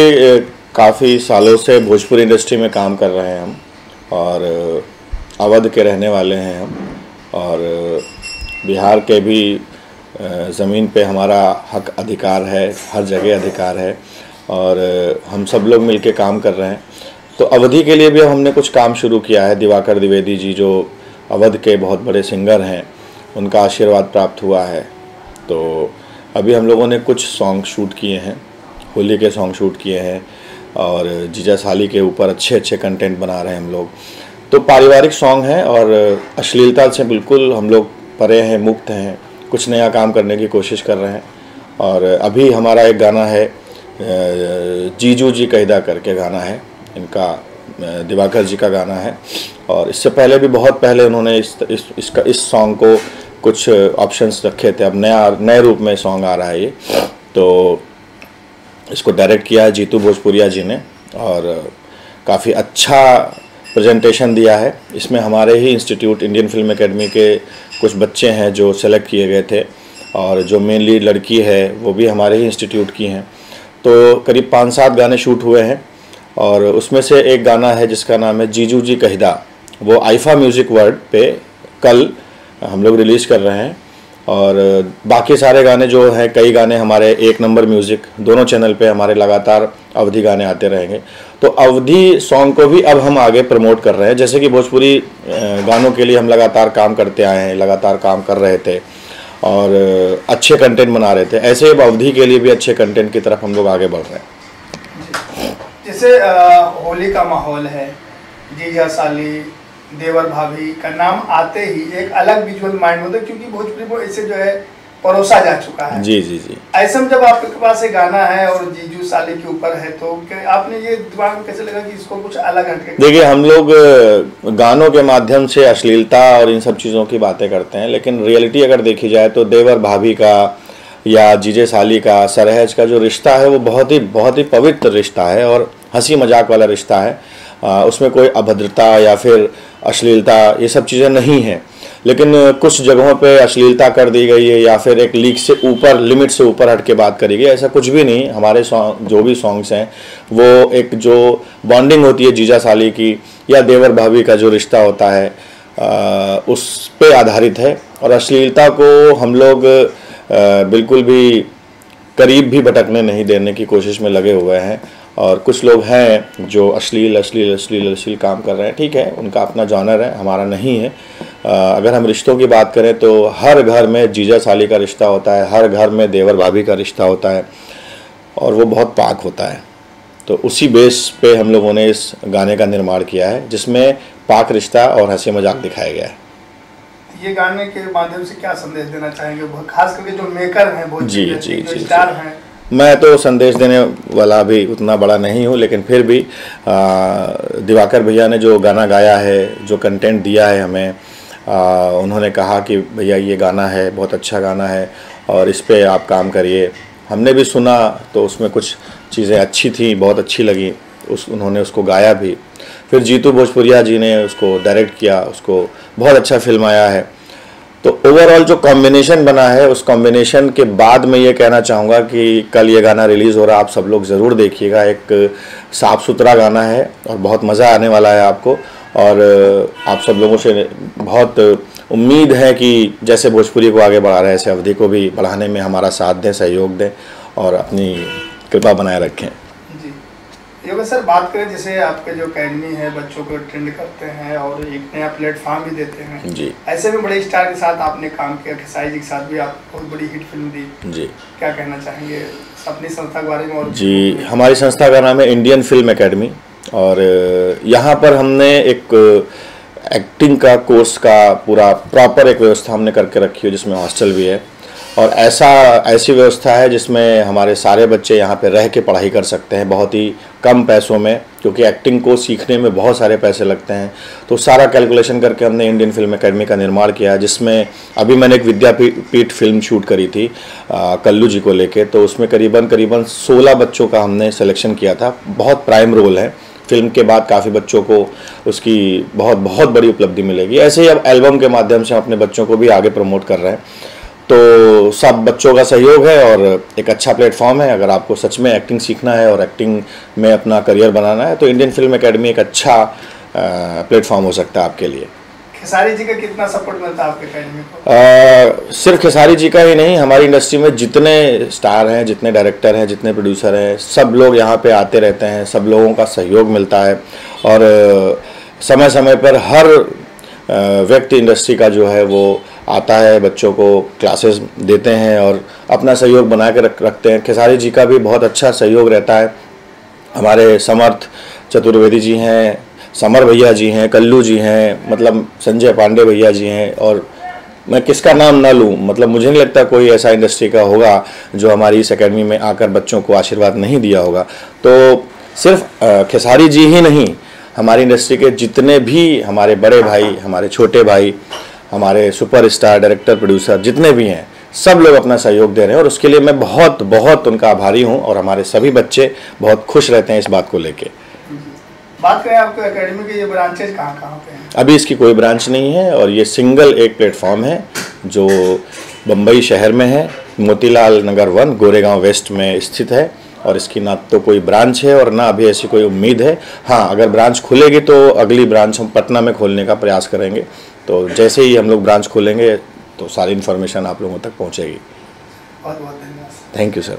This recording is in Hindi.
काफ़ी सालों से भोजपुरी इंडस्ट्री में काम कर रहे हैं हम और अवध के रहने वाले हैं हम और बिहार के भी ज़मीन पे हमारा हक अधिकार है, हर जगह अधिकार है और हम सब लोग मिलके काम कर रहे हैं। तो अवधि के लिए भी हमने कुछ काम शुरू किया है। दिवाकर द्विवेदी जी जो अवध के बहुत बड़े सिंगर हैं, उनका आशीर्वाद प्राप्त हुआ है। तो अभी हम लोगों ने कुछ सॉन्ग शूट किए हैं, होली के सॉन्ग शूट किए हैं और जीजा साली के ऊपर अच्छे अच्छे कंटेंट बना रहे हैं हम लोग। तो पारिवारिक सॉन्ग हैं और अश्लीलता से बिल्कुल हम लोग परे हैं, मुक्त हैं, कुछ नया काम करने की कोशिश कर रहे हैं। और अभी हमारा एक गाना है, जीजू जी कहदा करके गाना है, इनका दिवाकर जी का गाना है। और इससे पहले भी बहुत पहले उन्होंने इस सॉन्ग को कुछ ऑप्शंस रखे थे। अब नए रूप में सॉन्ग आ रहा है ये। तो इसको डायरेक्ट किया है जीतू भोजपुरिया जी ने और काफ़ी अच्छा प्रेजेंटेशन दिया है। इसमें हमारे ही इंस्टीट्यूट इंडियन फिल्म एकेडमी के कुछ बच्चे हैं जो सेलेक्ट किए गए थे और जो मेन लीड लड़की है वो भी हमारे ही इंस्टीट्यूट की हैं। तो करीब 5-7 गाने शूट हुए हैं और उसमें से एक गाना है जिसका नाम है जीजू जी कहदा। वो आईफा म्यूज़िक वर्ल्ड पे कल हम लोग रिलीज़ कर रहे हैं। और बाकी सारे गाने जो हैं, कई गाने हमारे एक नंबर म्यूज़िक दोनों चैनल पे हमारे लगातार अवधि गाने आते रहेंगे। तो अवधि सॉन्ग को भी अब हम आगे प्रमोट कर रहे हैं। जैसे कि भोजपुरी गानों के लिए हम लगातार काम करते आए हैं, लगातार काम कर रहे थे और अच्छे कंटेंट बना रहे थे, ऐसे अब अवधि के लिए भी अच्छे कंटेंट की तरफ हम लोग आगे बढ़ रहे हैं। जैसे होली का माहौल है, जीजा साली, देवर भाभी का नाम आते ही एक अलग विजुअल माइंड होता है, क्योंकि भोजपुरी को ऐसे जो है परोसा जा चुका है। जी जी जी। ऐसे में जब आपके पास एक गाना है और जीजू साली के ऊपर है, तो आपने ये दिमाग में कैसे लगा कि इसको कुछ अलग हटके? देखिए, हम लोग गानों के माध्यम से अश्लीलता और इन सब चीज़ों की बातें करते हैं, लेकिन रियलिटी अगर देखी जाए तो देवर भाभी का या जीजे साली का, सरहज का जो रिश्ता है वो बहुत ही पवित्र रिश्ता है और हंसी मजाक वाला रिश्ता है। उसमें कोई अभद्रता या फिर अश्लीलता ये सब चीज़ें नहीं हैं। लेकिन कुछ जगहों पे अश्लीलता कर दी गई है या फिर एक लीक से ऊपर, लिमिट से ऊपर हट के बात करी गई, ऐसा कुछ भी नहीं। हमारे सॉन्ग जो भी सॉन्ग्स हैं वो एक जो बॉन्डिंग होती है जीजा साली की या देवर भाभी का जो रिश्ता होता है उस पे आधारित है। और अश्लीलता को हम लोग बिल्कुल भी करीब भी भटकने नहीं देने की कोशिश में लगे हुए हैं। और कुछ लोग हैं जो अश्लील काम कर रहे हैं, ठीक है, उनका अपना जॉनर है, हमारा नहीं है। अगर हम रिश्तों की बात करें तो हर घर में जीजा साली का रिश्ता होता है, हर घर में देवर भाभी का रिश्ता होता है और वो बहुत पाक होता है। तो उसी बेस पे हम लोगों ने इस गाने का निर्माण किया है जिसमें पाक रिश्ता और हंसी मजाक दिखाया गया है। ये गाने के माध्यम से क्या संदेश देना चाहेंगे, खास करके जो मेकर हैं, जी स्टार हैं? मैं तो संदेश देने वाला भी उतना बड़ा नहीं हूँ, लेकिन फिर भी दिवाकर भैया ने जो गाना गाया है, जो कंटेंट दिया है हमें, उन्होंने कहा कि भैया ये गाना है, बहुत अच्छा गाना है और इस पे आप काम करिए। हमने भी सुना तो उसमें कुछ चीज़ें अच्छी थी, बहुत अच्छी लगी, उन्होंने उसको गाया भी। फिर जीतू भोजपुरिया जी ने उसको डायरेक्ट किया, उसको बहुत अच्छा फिल्म आया है। तो ओवरऑल जो कॉम्बिनेशन बना है, उस कॉम्बिनेशन के बाद मैं ये कहना चाहूँगा कि कल ये गाना रिलीज़ हो रहा है, आप सब लोग ज़रूर देखिएगा। एक साफ़ सुथरा गाना है और बहुत मज़ा आने वाला है आपको। और आप सब लोगों से बहुत उम्मीद है कि जैसे भोजपुरी को आगे बढ़ा रहे हैं, ऐसे अवधि को भी बढ़ाने में हमारा साथ दें, सहयोग दें और अपनी कृपा बनाए रखें। योगेश सर, बात करें जैसे आपके जो एकेडमी है, बच्चों को ट्रेंड करते हैं और एक नया प्लेटफॉर्म भी देते हैं जी। ऐसे में बड़े स्टार के साथ आपने काम किया, खेसारी जी के साथ भी आप बहुत बड़ी हिट फिल्म दी जी। क्या कहना चाहेंगे अपनी संस्था के बारे में? और जी, हमारी संस्था का नाम है इंडियन फिल्म एकेडमी और यहाँ पर हमने एक एक्टिंग का कोर्स का पूरा प्रॉपर एक व्यवस्था हमने करके रखी है जिसमें हॉस्टल भी है और ऐसी व्यवस्था है जिसमें हमारे सारे बच्चे यहाँ पे रह के पढ़ाई कर सकते हैं बहुत ही कम पैसों में, क्योंकि एक्टिंग को सीखने में बहुत सारे पैसे लगते हैं। तो सारा कैलकुलेशन करके हमने इंडियन फिल्म एकेडमी का निर्माण किया, जिसमें अभी मैंने एक विद्यापीठ फिल्म शूट करी थी कल्लू जी को लेके। तो उसमें करीबन 16 बच्चों का हमने सिलेक्शन किया था। बहुत प्राइम रोल है। फिल्म के बाद काफ़ी बच्चों को उसकी बहुत बड़ी उपलब्धि मिलेगी। ऐसे ही अब एल्बम के माध्यम से हम अपने बच्चों को भी आगे प्रमोट कर रहे हैं। तो सब बच्चों का सहयोग है और एक अच्छा प्लेटफॉर्म है। अगर आपको सच में एक्टिंग सीखना है और एक्टिंग में अपना करियर बनाना है तो इंडियन फिल्म एकेडमी एक अच्छा प्लेटफॉर्म हो सकता है आपके लिए। खेसारी जी का कितना सपोर्ट मिलता है आपके एकेडमी को? सिर्फ खेसारी जी का ही नहीं, हमारी इंडस्ट्री में जितने स्टार हैं, जितने डायरेक्टर हैं, जितने प्रोड्यूसर हैं, सब लोग यहाँ पे आते रहते हैं, सब लोगों का सहयोग मिलता है और समय समय पर हर व्यक्ति इंडस्ट्री का जो है वो आता है, बच्चों को क्लासेस देते हैं और अपना सहयोग बना के रखते हैं। खेसारी जी का भी बहुत अच्छा सहयोग रहता है। हमारे समर्थ चतुर्वेदी जी हैं, समर भैया जी हैं, कल्लू जी हैं, मतलब संजय पांडे भैया जी हैं, और मैं किसका नाम ना लूँ, मतलब मुझे नहीं लगता कोई ऐसा इंडस्ट्री का होगा जो हमारी इस एकेडमी में आकर बच्चों को आशीर्वाद नहीं दिया होगा। तो सिर्फ खेसारी जी ही नहीं, हमारी इंडस्ट्री के जितने भी हमारे बड़े भाई, हमारे छोटे भाई, हमारे सुपरस्टार डायरेक्टर प्रोड्यूसर जितने भी हैं, सब लोग अपना सहयोग दे रहे हैं और उसके लिए मैं बहुत बहुत उनका आभारी हूँ और हमारे सभी बच्चे बहुत खुश रहते हैं इस बात को लेके। बात करें आपको एकेडमी के ये ब्रांचेज कहाँ कहाँ पे हैं? अभी इसकी कोई ब्रांच नहीं है और ये सिंगल एक प्लेटफॉर्म है जो बम्बई शहर में है, मोतीलाल नगर 1 गोरेगांव वेस्ट में स्थित है और इसकी ना तो कोई ब्रांच है और ना अभी ऐसी कोई उम्मीद है। हाँ, अगर ब्रांच खुलेगी तो अगली ब्रांच हम पटना में खोलने का प्रयास करेंगे। तो जैसे ही हम लोग ब्रांच खोलेंगे तो सारी इन्फॉर्मेशन आप लोगों तक पहुँचेगी। बहुत बहुत धन्यवाद। Thank you sir.